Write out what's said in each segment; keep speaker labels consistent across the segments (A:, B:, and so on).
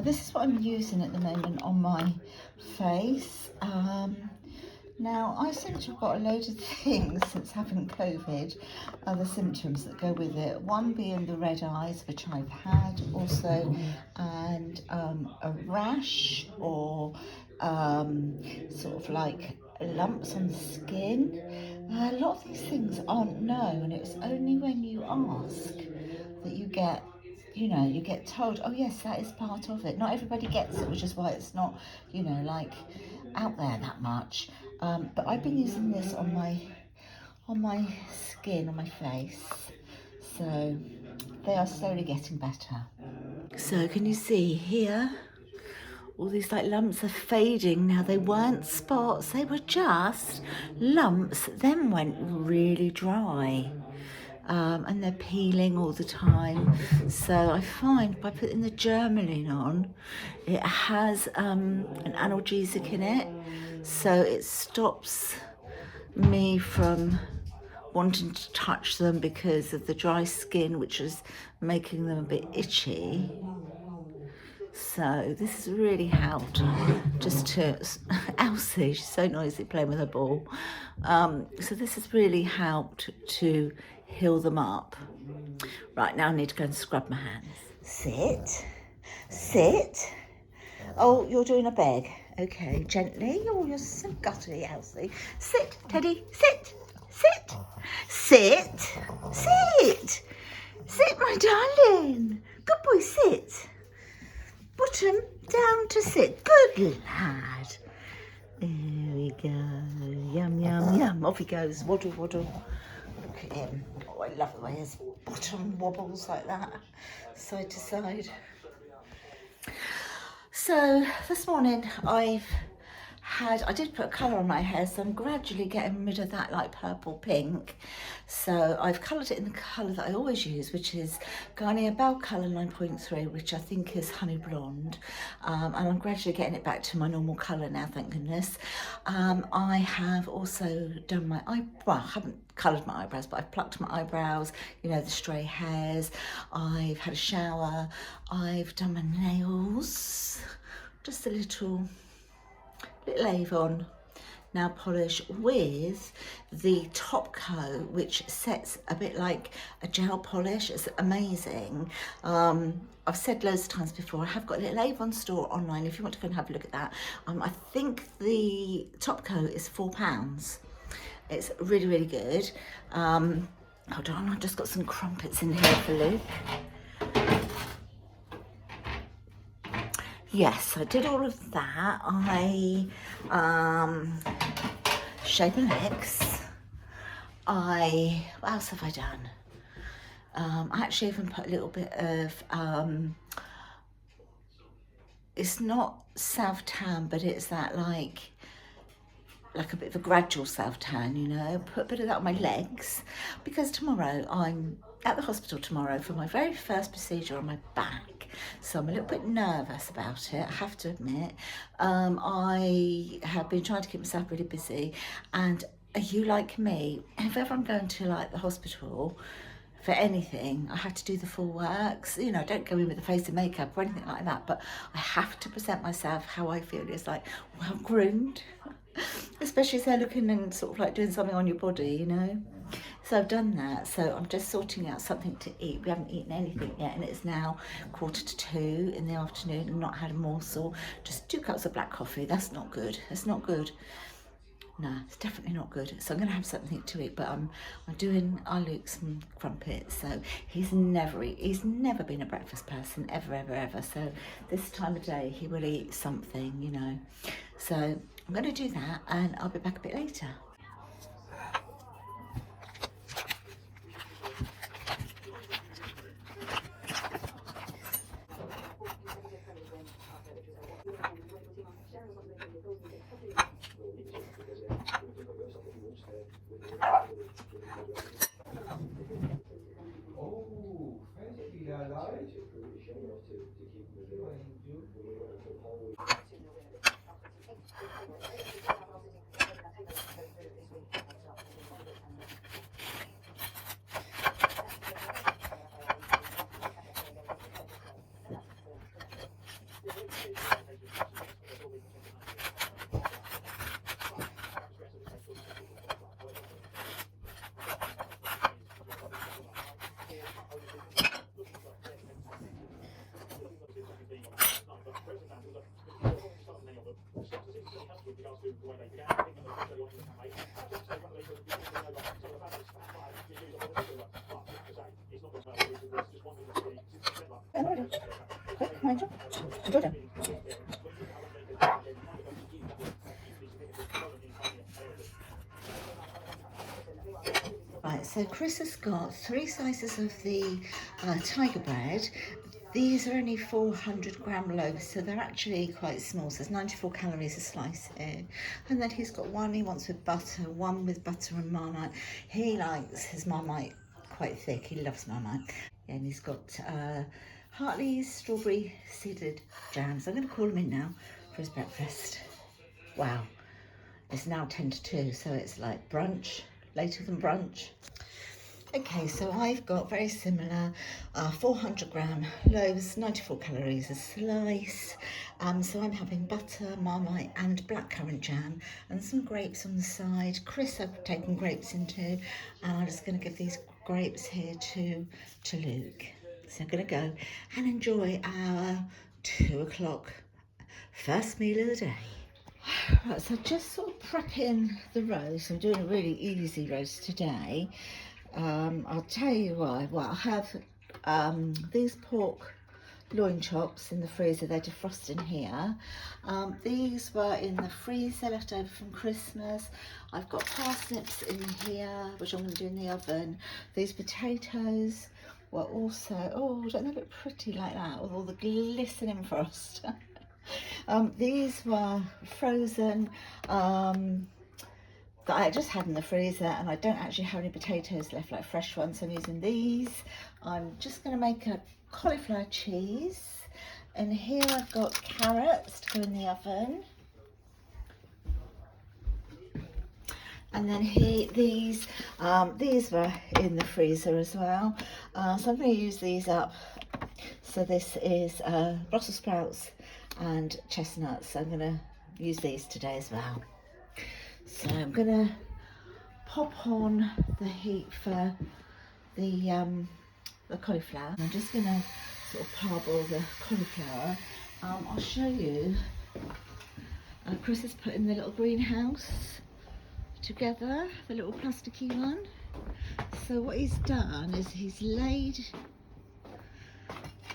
A: This is what I'm using at the moment on my face. Now, I seem to have got a load of things since having COVID, other symptoms that go with it. One being the red eyes, which I've had also, and a rash or sort of like lumps on the skin. A lot of these things aren't known. It's only when you ask that you get, you get told, oh yes, that is part of it. Not everybody gets it, which is why it's not, like out there that much. But I've been using this on my skin, on my face. So they are slowly getting better. So can you see here? All these like lumps are fading now. They weren't spots, they were just lumps, then went really dry. And they're peeling all the time. So I find by putting the Germaline on, it has an analgesic in it, so it stops me from wanting to touch them because of the dry skin, which is making them a bit itchy. So this has really helped. Just to Elsie, she's so noisy playing with her ball. So this has really helped to heal them up. Right, now I need to go and scrub my hands. Sit, sit. Oh, you're doing a beg. Okay, gently. Oh, you're so guttery, Elsie. Sit, Teddy, sit, sit, sit, sit, sit, my darling. Good boy, sit. Bottom down to sit. Good lad. There we go. Yum, yum, yum. Off he goes. Waddle, waddle. Look at him. Oh, I love the way his bottom wobbles like that, side to side. So this morning I did put a colour on my hair, so I'm gradually getting rid of that like purple pink. So I've coloured it in the colour that I always use, which is Garnier Bell Colour 9.3, which I think is honey blonde. And I'm gradually getting it back to my normal colour now, thank goodness. I have also done my well, I haven't coloured my eyebrows, but I've plucked my eyebrows, the stray hairs. I've had a shower. I've done my nails, just a little Avon nail polish with the top coat, which sets a bit like a gel polish. It's amazing. I've said loads of times before, I have got a little Avon store online if you want to go and have a look at that. I think the top coat is £4. It's really, really good. Hold on, I've just got some crumpets in here for Luke. Yes, I did all of that. I shaved my legs. What else have I done? I actually even put a little bit of, it's not self-tan, but it's that like a bit of a gradual self-tan, put a bit of that on my legs, because tomorrow I'm at the hospital for my very first procedure on my back, so I'm a little bit nervous about it, I have to admit. I have been trying to keep myself really busy, and are you like me? If ever I'm going to like the hospital for anything, I have to do the full works. I don't go in with a face of makeup or anything like that, but I have to present myself how I feel is like well groomed. Especially if they're looking and sort of like doing something on your body, So I've done that. So I'm just sorting out something to eat. We haven't eaten anything yet, and it's now 1:45 in the afternoon and not had a morsel. Just 2 cups of black coffee. That's not good. That's not good. No, it's definitely not good. So I'm going to have something to eat, but I'm doing our Luke some crumpets. So he's never been a breakfast person, ever. So this time of day he will eat something, So I'm going to do that, and I'll be back a bit later. So Chris has got 3 slices of the tiger bread. These are only 400-gram loaves, so they're actually quite small. So there's 94 calories a slice here. And then he's got one he wants with butter, one with butter and Marmite. He likes his Marmite quite thick. He loves Marmite. And he's got Hartley's strawberry seeded jams. I'm going to call him in now for his breakfast. Wow, it's now 10 to 2, so it's like brunch, later than brunch. Okay, so I've got very similar 400-gram loaves, 94 calories a slice. So I'm having butter, Marmite and blackcurrant jam and some grapes on the side. Chris, I've taken grapes into, and I'm just going to give these grapes here to Luke. So I'm going to go and enjoy our 2 o'clock first meal of the day. Right, so just sort of prepping the roast. I'm doing a really easy roast today. I'll tell you why. Well, I have these pork loin chops in the freezer. They're defrosting here. These were in the freezer, left over from Christmas. I've got parsnips in here, which I'm going to do in the oven. These potatoes were also, oh, don't they look pretty like that with all the glistening frost? These were frozen. That I just had in the freezer, and I don't actually have any potatoes left, like fresh ones, so I'm using these. I'm just going to make a cauliflower cheese, and here I've got carrots to go in the oven, and then here these were in the freezer as well, so I'm going to use these up. So this is Brussels sprouts and chestnuts, so I'm going to use these today as well. So I'm going to pop on the heat for the cauliflower. I'm just going to sort of parboil the cauliflower. I'll show you. Chris is putting the little greenhouse together, the little plasticky one. So what he's done is he's laid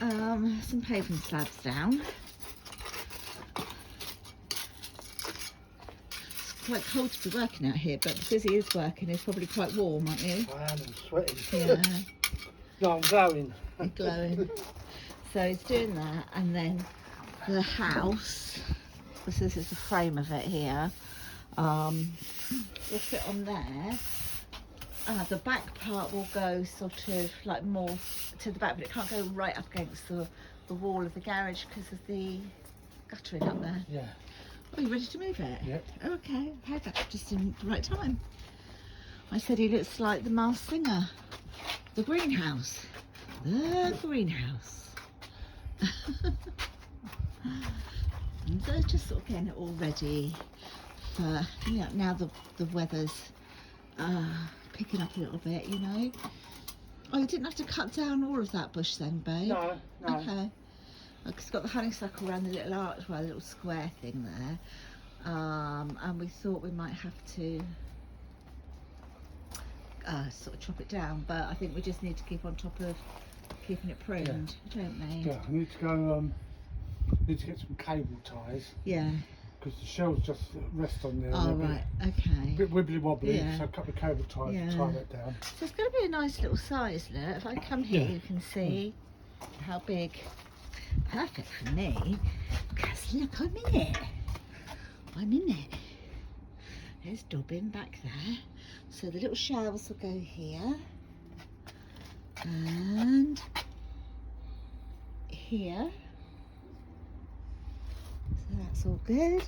A: some paving slabs down. Quite cold to be working out here, but because he is working, it's probably quite warm, aren't you?
B: I am sweating.
A: Yeah.
B: No, I'm glowing.
A: You're glowing. So he's doing that, and then the house, this is the frame of it here, will fit on there. The back part will go sort of like more to the back, but it can't go right up against the wall of the garage because of the guttering up there.
B: Yeah.
A: Are you ready to move it?
B: Yep.
A: Okay, okay, that's just in the right time. I said he looks like the Masked Singer. The greenhouse. The greenhouse. And so just sort of getting it all ready for, you know, now the weather's picking up a little bit, you know. Oh, you didn't have to cut down all of that bush then, babe?
B: No, no.
A: Okay. It's got the honeysuckle around the little archway, the little square thing there, and we thought we might have to sort of chop it down, but I think we just need to keep on top of keeping it pruned, don't we?
B: Yeah, I need to go. Need to get some cable ties.
A: Yeah.
B: Because the shells just rest on there.
A: Oh right, okay.
B: A bit wibbly wobbly,
A: Yeah.
B: so I cut the cable ties and tie that down.
A: So it's going to be a nice little size, look. If I come here,
B: Yeah.
A: you can see how big. Perfect for me, because look, I'm in it. I'm in it. There's Dobbin back there. So the little shelves will go here. And here. So that's all good.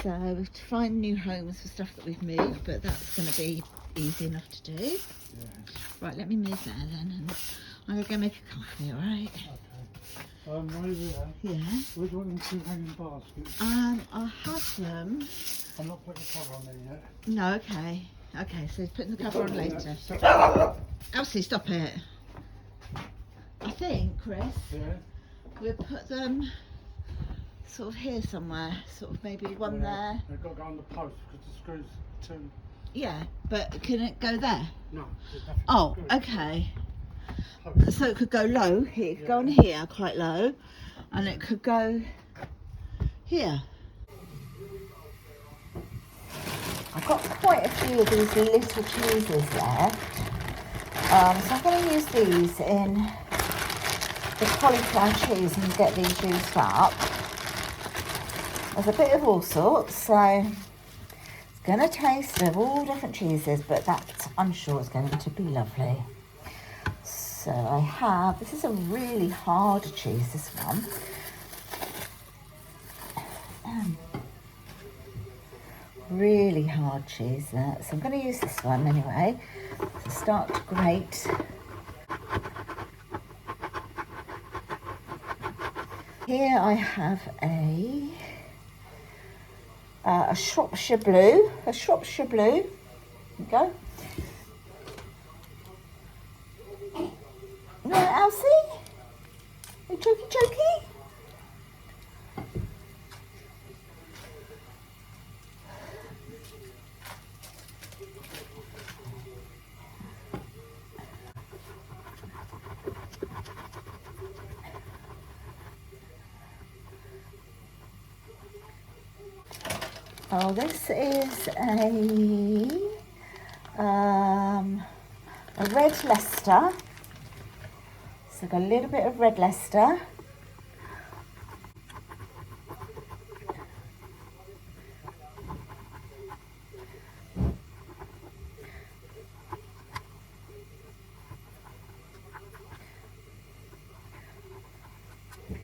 A: So we have to find new homes for stuff that we've moved, but that's going to be easy enough to do.
B: Yeah.
A: Right, let me move there then, and I'm going to go make a coffee, alright?
B: Okay. Over there.
A: Yeah.
B: Where do you want them 2 hanging baskets?
A: I'll have them.
B: I'm not putting the cover on there yet.
A: No, okay. Okay, so putting the cover on later. Elsie, stop it. I think, Chris,
B: Yeah.
A: we'll put them sort of here somewhere. Sort of maybe one there.
B: They've got to go on the post because the screws too.
A: Yeah, but can it go there?
B: No, there's nothing.
A: Oh,
B: Screws.
A: okay.
B: Post.
A: So it could go low. Here, it could go on here, quite low. And it could go here. I've got quite a few of these little cheeses left. So I'm going to use these in the cauliflower cheese and get these used up. There's a bit of all sorts, so it's going to taste of all different cheeses, but that I'm sure is going to be lovely. So I have, this is a really hard cheese, this one. Really hard cheese that, so I'm going to use this one anyway. So start to grate. Here I have a Shropshire Blue, There you go. No, Elsie? You jokey? Oh, this is a red Leicester. So I've got a little bit of red Leicester.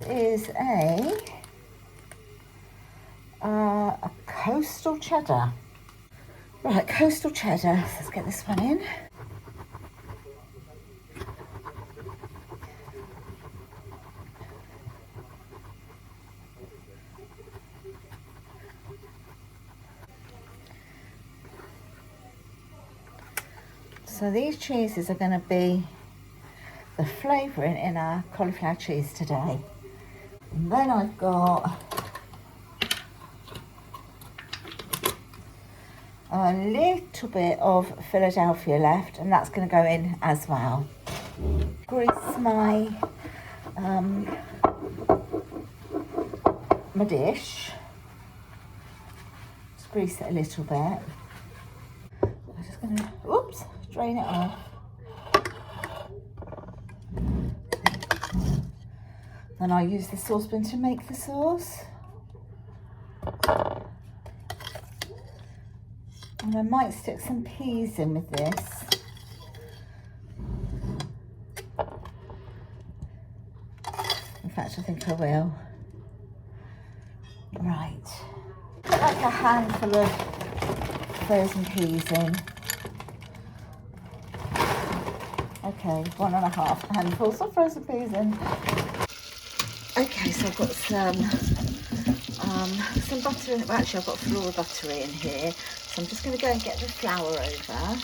A: Is a coastal cheddar. Right, coastal cheddar. Let's get this one in. So these cheeses are going to be the flavouring in our cauliflower cheese today. And then I've got a little bit of Philadelphia left, and that's going to go in as well. Grease my my dish. Just grease it a little bit. I'm just going to, drain it off. Then I use the saucepan to make the sauce. And I might stick some peas in with this. In fact, I think I will. Right. Put like a handful of frozen peas in. Okay, 1.5 handfuls of frozen peas in. Okay, so I've got some butter. Well, actually, I've got flour butter in here. So I'm just going to go and get the flour over.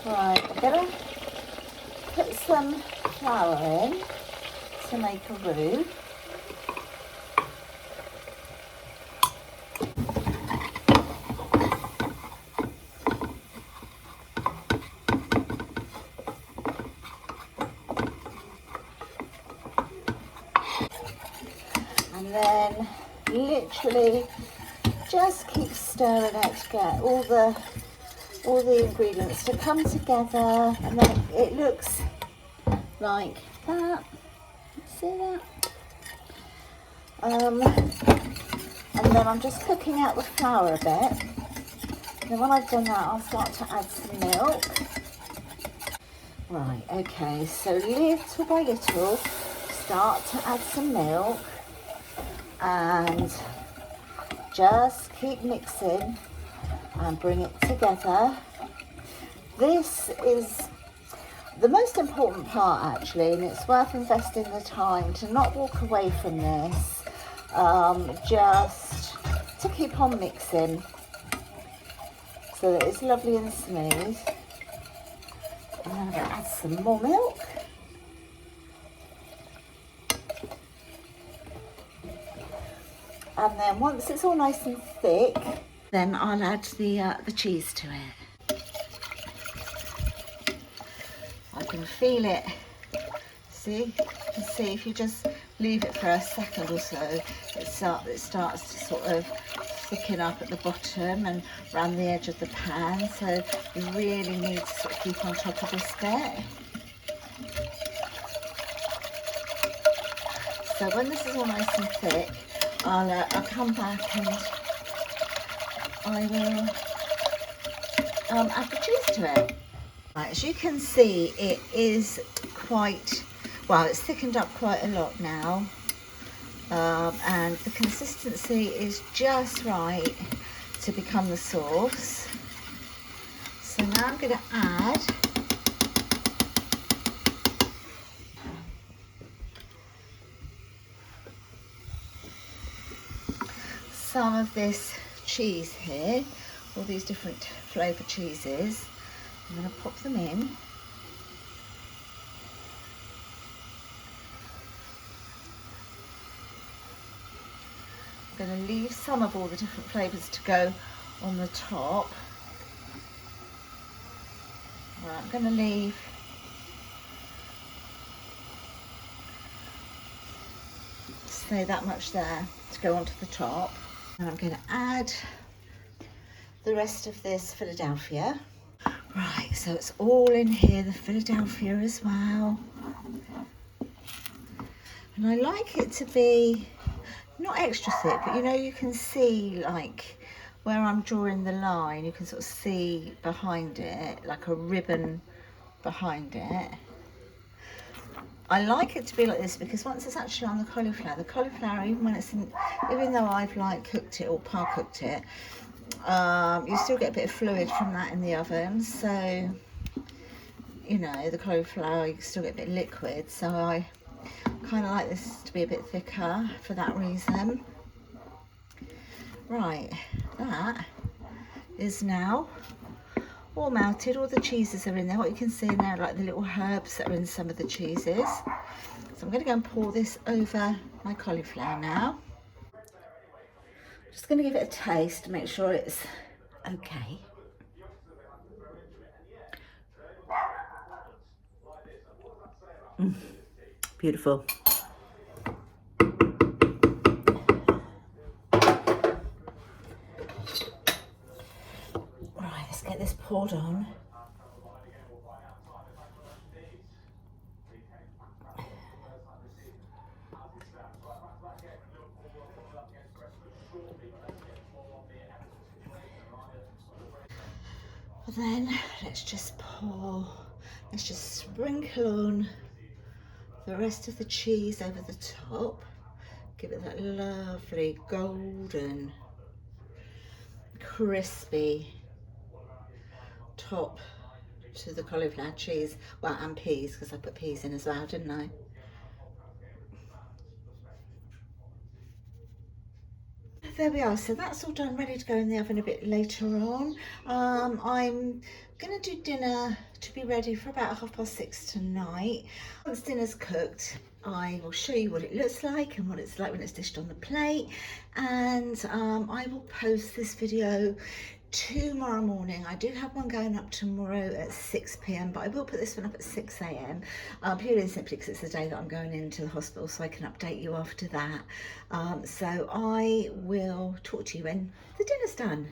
A: Right, I'm going to put some flour in to make a roux. And then literally just keep stirring it to get all the ingredients to come together, and then it looks like that. See that? And then I'm just cooking out the flour a bit. And then when I've done that, I'll start to add some milk. Right, okay, so little by little, start to add some milk and just keep mixing and bring it together. This is the most important part actually, and it's worth investing the time to not walk away from this, just to keep on mixing so that it's lovely and smooth. And then I'm going to add some more milk. And then once it's all nice and thick, then I'll add the cheese to it. I can feel it. See? You can see if you just leave it for a second or so, it starts to sort of thicken up at the bottom and around the edge of the pan, so you really need to sort of keep on top of this bit. So when this is all nice and thick, I'll come back and I will add the cheese to it. Right, as you can see, it is quite, well, it's thickened up quite a lot now. And the consistency is just right to become the sauce. So now I'm going to add some of this cheese here, all these different flavour cheeses. I'm going to pop them in. I'm going to leave some of all the different flavours to go on the top. Right, I'm going to leave say that much there to go onto the top. And I'm going to add the rest of this Philadelphia. Right, so it's all in here, the Philadelphia as well. And I like it to be not extra thick, but you know, you can see like where I'm drawing the line, you can sort of see behind it, like a ribbon behind it. I like it to be like this because once it's actually on the cauliflower, even when it's in, even though I've like cooked it or par cooked it, you still get a bit of fluid from that in the oven. So, you know, the cauliflower, you still get a bit of liquid. So I kind of like this to be a bit thicker for that reason. Right, that is now all melted. All the cheeses are in there. What you can see in there, like the little herbs that are in some of the cheeses. So I'm going to go and pour this over my cauliflower now. Just going to give it a taste to make sure it's okay. Beautiful. Right, let's get this poured on. Then let's just sprinkle on the rest of the cheese over the top. Give it that lovely golden, crispy top to the cauliflower cheese. Well, and peas, because I put peas in as well, didn't I? There we are, so that's all done, ready to go in the oven a bit later on. I'm going to do dinner to be ready for about 6:30 tonight. Once dinner's cooked, I will show you what it looks like and what it's like when it's dished on the plate, and I will post this video tomorrow morning. I do have one going up tomorrow at 6 p.m, but I will put this one up at 6 a.m, purely and simply because it's the day that I'm going into the hospital, so I can update you after that. So I will talk to you when the dinner's done.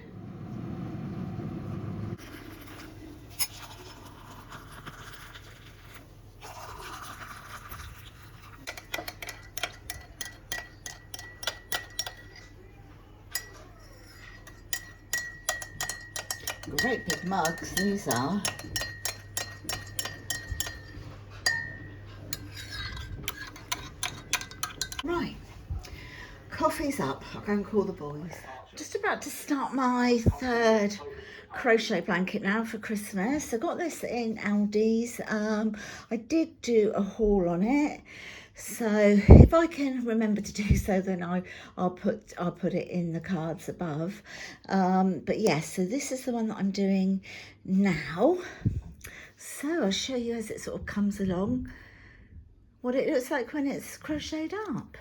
A: Great big mugs these are. Right, coffee's up. I'll go and call the boys. Just about to start my third crochet blanket now for Christmas. I got this in Aldi's. I did do a haul on it, so if I can remember to do so, then I'll put it in the cards above. But yes, so this is the one that I'm doing now. So I'll show you as it sort of comes along what it looks like when it's crocheted up.